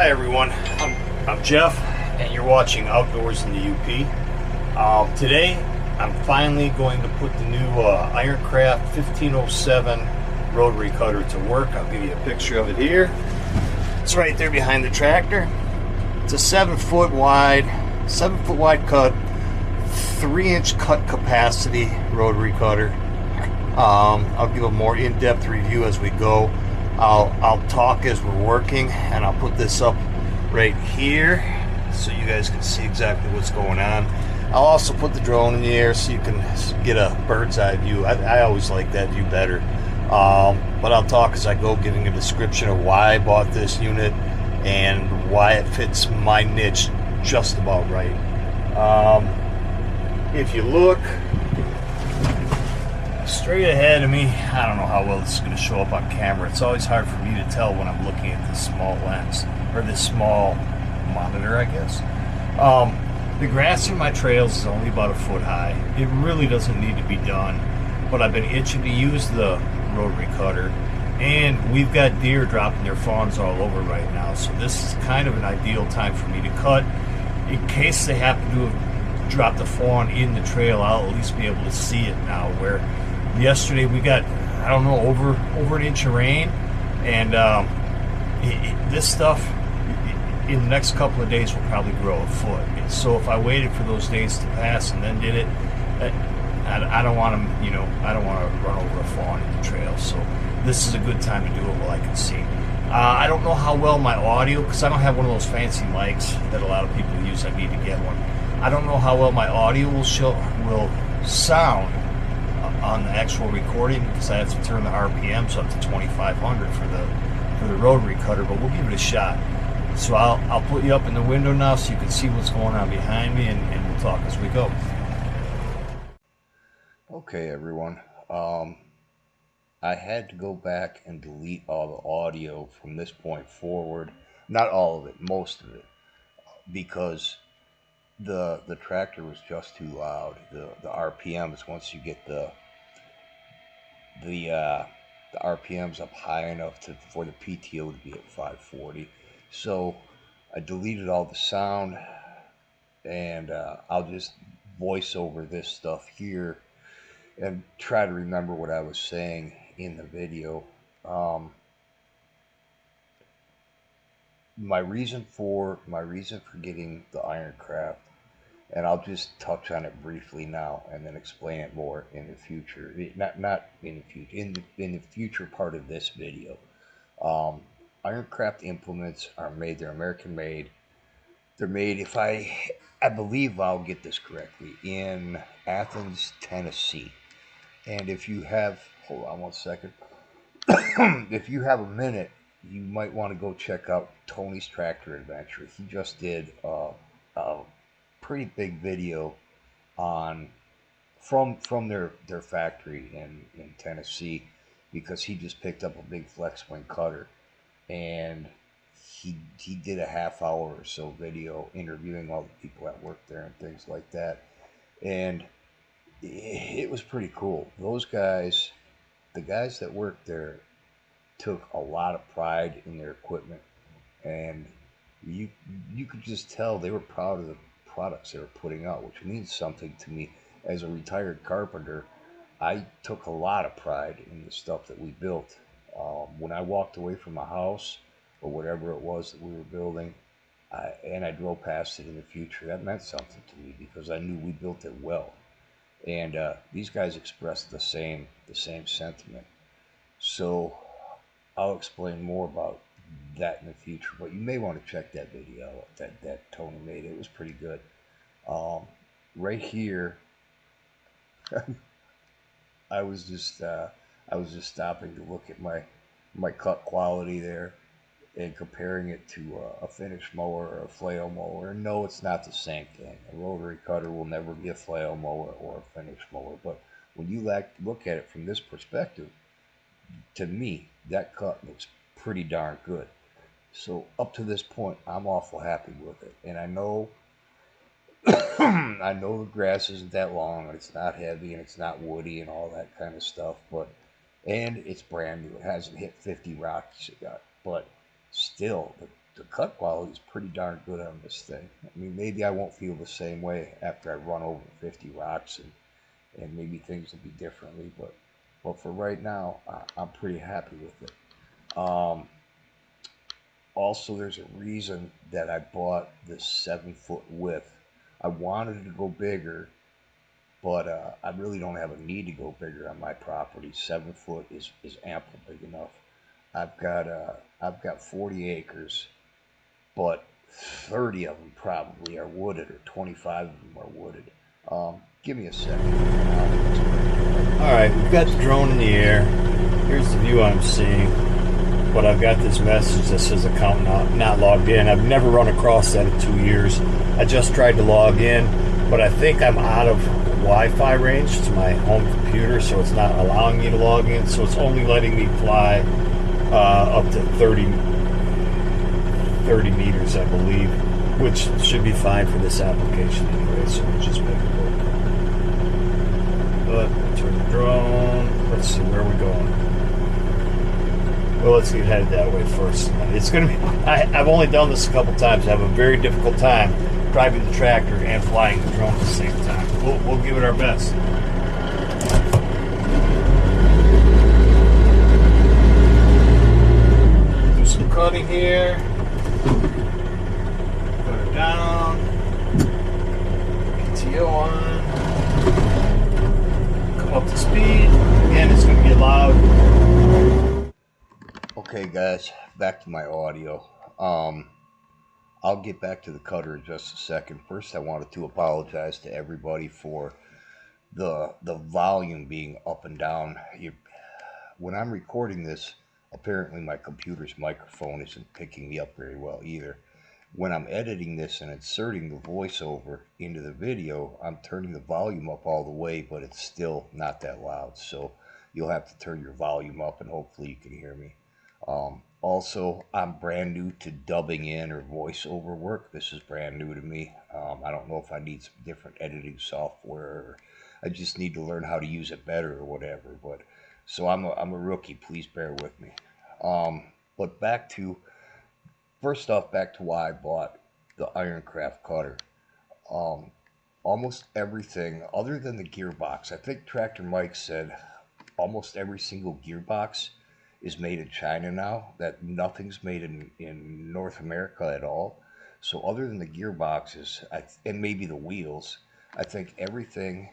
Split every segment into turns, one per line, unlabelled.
Hi everyone, I'm Jeff, and you're watching Outdoors in the UP. Today, I'm finally going to put the new IronCraft 1507 rotary cutter to work. I'll give you a picture of it here. It's right there behind the tractor. It's a 7-foot wide cut, 3-inch cut capacity rotary cutter. I'll give a more in-depth review as we go. I'll talk as we're working, and I'll put this up right here so you guys can see exactly what's going on. I'll also put the drone in the air so you can get a bird's eye view. I always like that view better. But I'll talk as I go, giving a description of why I bought this unit and why it fits my niche just about right. If you look straight ahead of me, I don't know how well this is going to show up on camera. It's always hard for me to tell when I'm looking at this small lens, or this small monitor, I guess. The grass in my trails is only about a foot high. It really doesn't need to be done, but I've been itching to use the rotary cutter, and we've got deer dropping their fawns all over right now, so this is kind of an ideal time for me to cut. In case they happen to have dropped the fawn in the trail, I'll at least be able to see it now, where yesterday we got, I don't know, over an inch of rain, and this stuff in the next couple of days will probably grow a foot. And so if I waited for those days to pass and then did it, I don't want to, I don't want to run over a fawn in the trail. So this is a good time to do it while I can see. I don't know how well my audio, because I don't have one of those fancy mics that a lot of people use. I need to get one. I don't know how well my audio will sound on the actual recording, because I have to turn the RPMs up to 2,500 for the rotary cutter, but we'll give it a shot. So I'll put you up in the window now so you can see what's going on behind me, and we'll talk as we go.
Okay, everyone. I had to go back and delete all the audio from this point forward. Not all of it, most of it, because the tractor was just too loud. The RPMs, once you get the RPMs up high enough for the PTO to be at 540. So I deleted all the sound, and I'll just voice over this stuff here and try to remember what I was saying in the video. My reason for getting the IronCraft, and I'll just touch on it briefly now, and then explain it more in the future. Not in the future, in the future part of this video. IronCraft implements are made. They're American made. They're made, if I believe I'll get this correctly, in Athens, Tennessee. And if you have, hold on one second. If you have a minute, you might want to go check out Tony's Tractor Adventure. He just did a pretty big video on from their factory in Tennessee, because he just picked up a big flex wing cutter, and he did a half-hour or so video interviewing all the people that work there and things like that, and it was pretty cool. Those guys, the guys that worked there, took a lot of pride in their equipment, and you could just tell they were proud of the products they were putting out, which means something to me. As a retired carpenter, I took a lot of pride in the stuff that we built. When I walked away from a house or whatever it was that we were building, and I drove past it in the future, that meant something to me, because I knew we built it well. And these guys expressed the same sentiment. So I'll explain more about that in the future, but you may want to check that video out that Tony made. It was pretty good. Right here, I was just stopping to look at my cut quality there and comparing it to a finish mower or a flail mower. And no, it's not the same thing. A rotary cutter will never be a flail mower or a finish mower. But when you look at it from this perspective, to me, that cut looks pretty darn good. So up to this point, I'm awful happy with it. And I know I know the grass isn't that long, and it's not heavy, and it's not woody, and all that kind of stuff. And it's brand new. It hasn't hit 50 rocks yet. But still, the the cut quality is pretty darn good on this thing. I mean, maybe I won't feel the same way after I run over 50 rocks, and maybe things will be differently. But for right now, I'm pretty happy with it. Also, there's a reason that I bought this 7 foot width. I wanted to go bigger, but I really don't have a need to go bigger on my property. 7 foot is ample big enough. I've got 40 acres, but 30 of them probably are wooded, or 25 of them are wooded. Give me a second.
All right, we've got the drone in the air. Here's the view I'm seeing. But I've got this message that says account not logged in. I've never run across that in 2 years. I just tried to log in, but I think I'm out of Wi-Fi range to my home computer, so it's not allowing me to log in. So it's only letting me fly up to 30 meters, I believe, which should be fine for this application anyway. So we'll just make it work. But turn the drone. Let's see, where are we going? Well, let's get headed that way first. It's going to be. I've only done this a couple times. I have a very difficult time driving the tractor and flying the drone at the same time. We'll give it our best. Do some cutting here. Put her down. PTO on. Come up to speed. Again, it's going to get loud.
Okay, guys, back to my audio. I'll get back to the cutter in just a second. First, I wanted to apologize to everybody for the volume being up and down. When I'm recording this, apparently my computer's microphone isn't picking me up very well either. When I'm editing this and inserting the voiceover into the video, I'm turning the volume up all the way, but it's still not that loud. So you'll have to turn your volume up, and hopefully you can hear me. Also, I'm brand new to dubbing in or voiceover work. This is brand new to me. I don't know if I need some different editing software, or I just need to learn how to use it better or whatever. But so I'm a rookie. Please bear with me. But first off, back to why I bought the IronCraft cutter. Um, Almost everything other than the gearbox. I think Tractor Mike said almost every single gearbox is made in China now, that nothing's made in North America at all. So other than the gearboxes and maybe the wheels, I think everything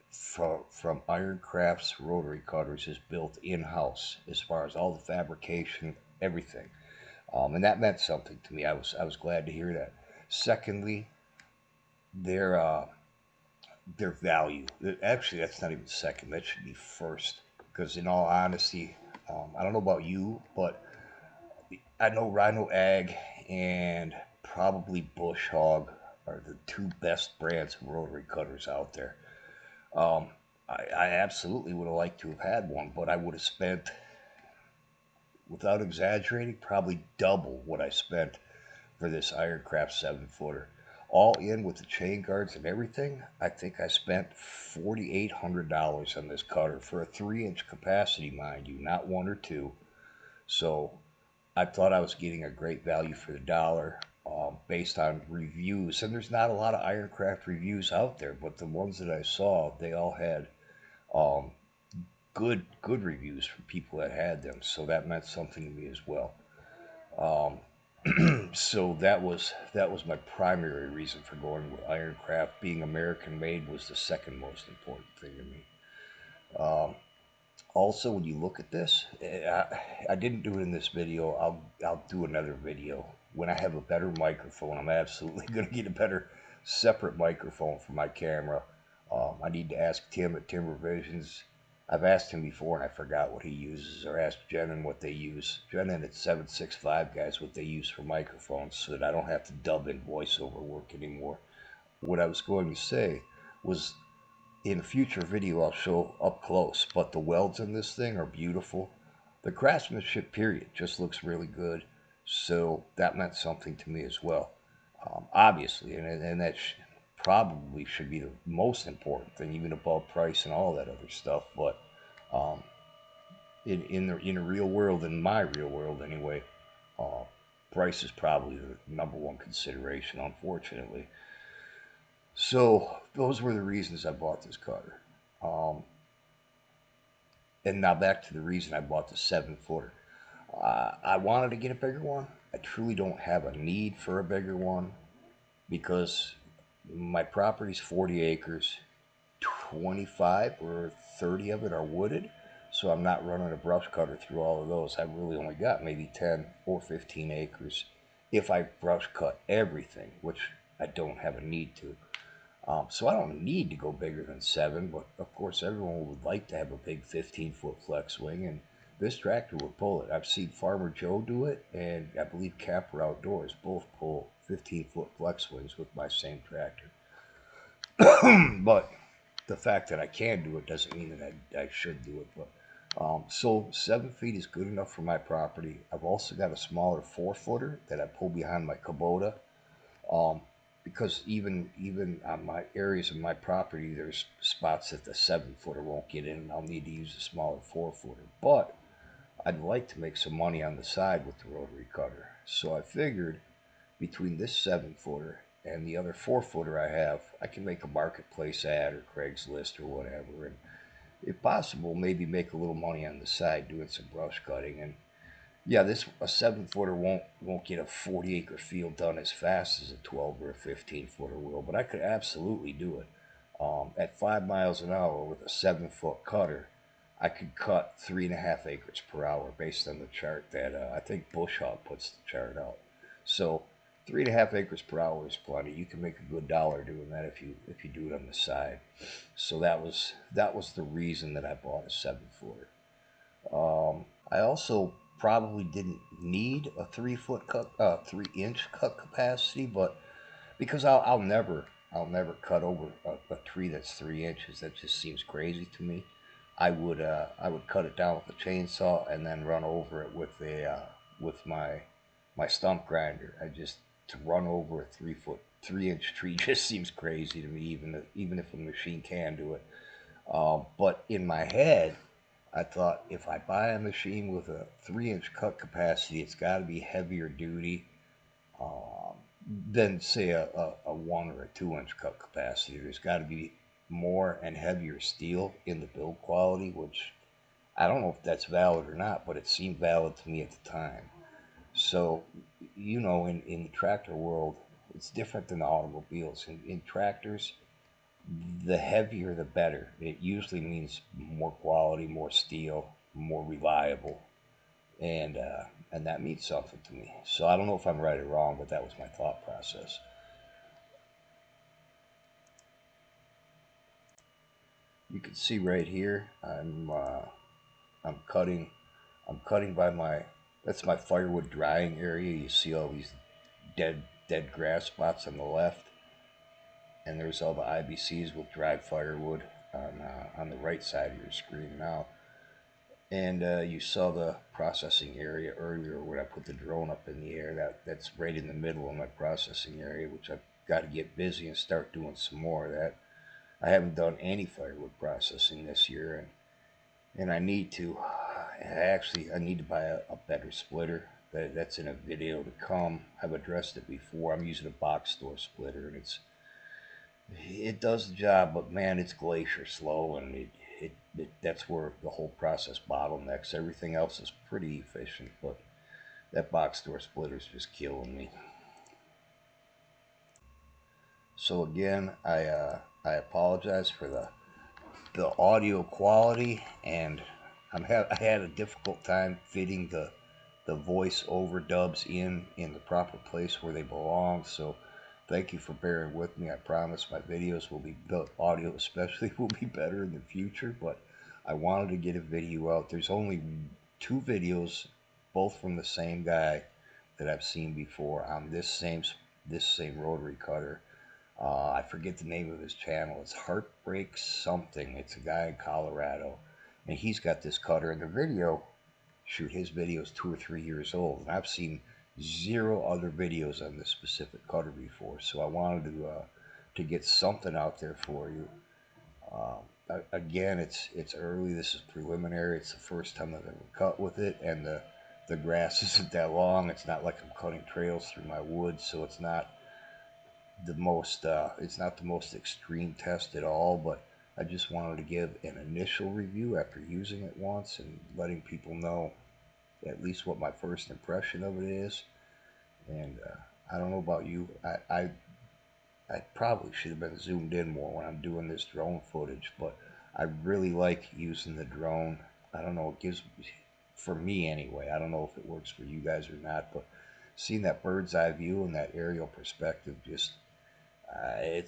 from IronCraft's rotary cutters is built in-house as far as all the fabrication, everything. And that meant something to me. I was glad to hear that. Secondly, their their value. Actually, that's not even second. That should be first. Because in all honesty, I don't know about you, but I know Rhino Ag and probably Bush Hog are the two best brands of rotary cutters out there. Um, I absolutely would have liked to have had one, but I would have spent, without exaggerating, probably double what I spent for this IronCraft 7 footer. All in with the chain guards and everything, I think I spent $4,800 on this cutter for a 3-inch capacity, mind you, not one or two. So I thought I was getting a great value for the dollar, based on reviews. And there's not a lot of IronCraft reviews out there, but the ones that I saw, they all had um, good reviews from people that had them. So that meant something to me as well. Um, so that was my primary reason for going with IronCraft. Being American made was the second most important thing to me. Um, Also, when you look at this, I didn't do it in this video. I'll do another video when I have a better microphone. I'm absolutely going to get a better separate microphone for my camera. I need to ask Tim at Timber Visions. I've asked him before and I forgot what he uses, or asked Jenin what they use. Jenin at 765 guys what they use for microphones, so that I don't have to dub in voiceover work anymore. What I was going to say was, in a future video I'll show up close, but the welds in this thing are beautiful. The craftsmanship period just looks really good, so that meant something to me as well. Obviously, and that probably should be the most important thing, even above price and all that other stuff. But um, in the real world, in my real world anyway, uh, price is probably the number one consideration, unfortunately. So those were the reasons I bought this cutter. Um, and now back to the reason I bought the 7 footer. I wanted to get a bigger one. I truly don't have a need for a bigger one because my property's 40 acres. 25 or 30 of it are wooded. So I'm not running a brush cutter through all of those. I've really only got maybe 10 or 15 acres if I brush cut everything, which I don't have a need to. So I don't need to go bigger than 7, but of course everyone would like to have a big 15-foot flex wing, and this tractor would pull it. I've seen Farmer Joe do it, and I believe Capper Outdoors both pull 15-foot flex wings with my same tractor. But the fact that I can do it doesn't mean that I should do it. But so 7 feet is good enough for my property. I've also got a smaller 4 footer that I pull behind my Kubota, um, because even on my areas of my property, there's spots that the 7 footer won't get in, and I'll need to use a smaller 4 footer. But I'd like to make some money on the side with the rotary cutter, so I figured between this 7 footer and the other 4 footer I have, I can make a marketplace ad or Craigslist or whatever, and if possible, maybe make a little money on the side doing some brush cutting. And yeah, this a 7 footer won't get a 40 acre field done as fast as a 12 or a 15 footer will, but I could absolutely do it. At 5 miles an hour with a 7 foot cutter, I could cut 3.5 acres per hour based on the chart that I think Bush Hog puts the chart out. So 3.5 acres per hour is plenty. You can make a good dollar doing that if you do it on the side. So that was the reason that I bought a 7 footer. I also probably didn't need a 3 foot cut, 3 inch cut capacity, but because I'll never cut over a tree that's 3 inches. That just seems crazy to me. I would cut it down with a chainsaw and then run over it with my stump grinder. I just to run over a 3 inch tree just seems crazy to me, even if a machine can do it. But in my head, I thought if I buy a machine with a 3 inch cut capacity, it's got to be heavier duty um, than say a 1 or a 2 inch cut capacity. There's got to be more and heavier steel in the build quality, which I don't know if that's valid or not, but it seemed valid to me at the time. So, in the tractor world, it's different than automobiles. In tractors, the heavier the better. It usually means more quality, more steel, more reliable, and uh, and that means something to me. So I don't know if I'm right or wrong, but that was my thought process. You can see right here, I'm cutting I'm cutting by my that's my firewood drying area. You see all these dead grass spots on the left, and there's all the IBCs with dried firewood on the right side of your screen now. And you saw the processing area earlier when I put the drone up in the air. That's right in the middle of my processing area, which I've got to get busy and start doing some more of that. I haven't done any firewood processing this year, and I need to. I need to buy a better splitter. That's in a video to come. I've addressed it before. I'm using a box store splitter, and it does the job, but man, it's glacier slow, and that's where the whole process bottlenecks. Everything else is pretty efficient, but that box store splitter is just killing me. So again, I apologize for the audio quality, and I had a difficult time fitting the voice overdubs in the proper place where they belong. So thank you for bearing with me. I promise my videos will be the audio especially will be better in the future. But I wanted to get a video out. There's only 2 videos, both from the same guy that I've seen before on this same rotary cutter. I forget the name of his channel. It's Heartbreak something. It's a guy in Colorado, and he's got this cutter. And the video, shoot, his video is 2 or 3 years old, and I've seen zero other videos on this specific cutter before. So I wanted to get something out there for you. Again, it's early. This is preliminary. It's the first time I've ever cut with it, and the grass isn't that long. It's not like I'm cutting trails through my woods, so it's not the most extreme test at all. But I just wanted to give an initial review after using it once and letting people know at least what my first impression of it is. And I don't know about you. I probably should have been zoomed in more when I'm doing this drone footage, but I really like using the drone. I don't know, it gives, for me anyway, I don't know if it works for you guys or not, but seeing that bird's eye view and that aerial perspective just, I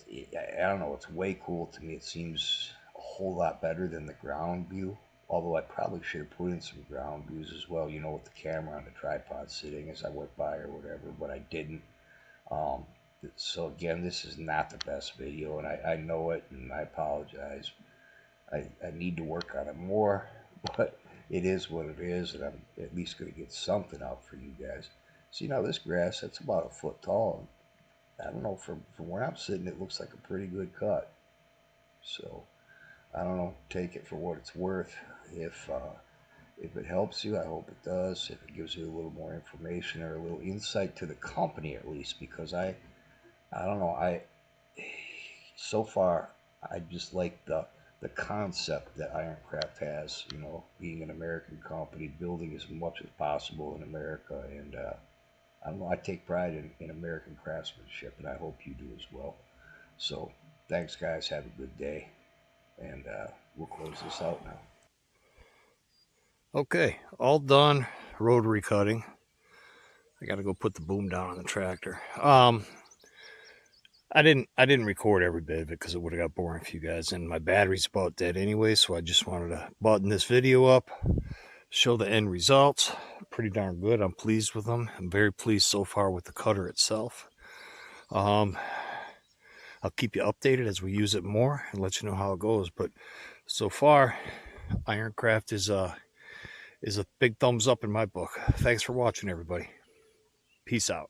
don't know, it's way cool to me. It seems a whole lot better than the ground view. Although I probably should have put in some ground views as well, with the camera on the tripod sitting as I went by or whatever, but I didn't. Um, so again, this is not the best video, and I know it, and I apologize. I need to work on it more, but it is what it is, and I'm at least going to get something out for you guys. See, now this grass, that's about a foot tall. I don't know, from where I'm sitting, it looks like a pretty good cut. So I don't know, take it for what it's worth. If it helps you, I hope it does. If it gives you a little more information or a little insight to the company at least, because I don't know. So far I just like the concept that IronCraft has. Being an American company, building as much as possible in America, and I don't know. I take pride in American craftsmanship, and I hope you do as well. So thanks, guys. Have a good day, and we'll close this out now.
Okay, all done. Rotary cutting. I got to go put the boom down on the tractor. I didn't record every bit of it because it would have got boring for you guys, and my battery's about dead anyway. So I just wanted to button this video up, show the end results. Pretty darn good. I'm pleased with them. I'm very pleased so far with the cutter itself. I'll keep you updated as we use it more and let you know how it goes. But so far, IronCraft is a big thumbs up in my book. Thanks for watching, everybody. Peace out.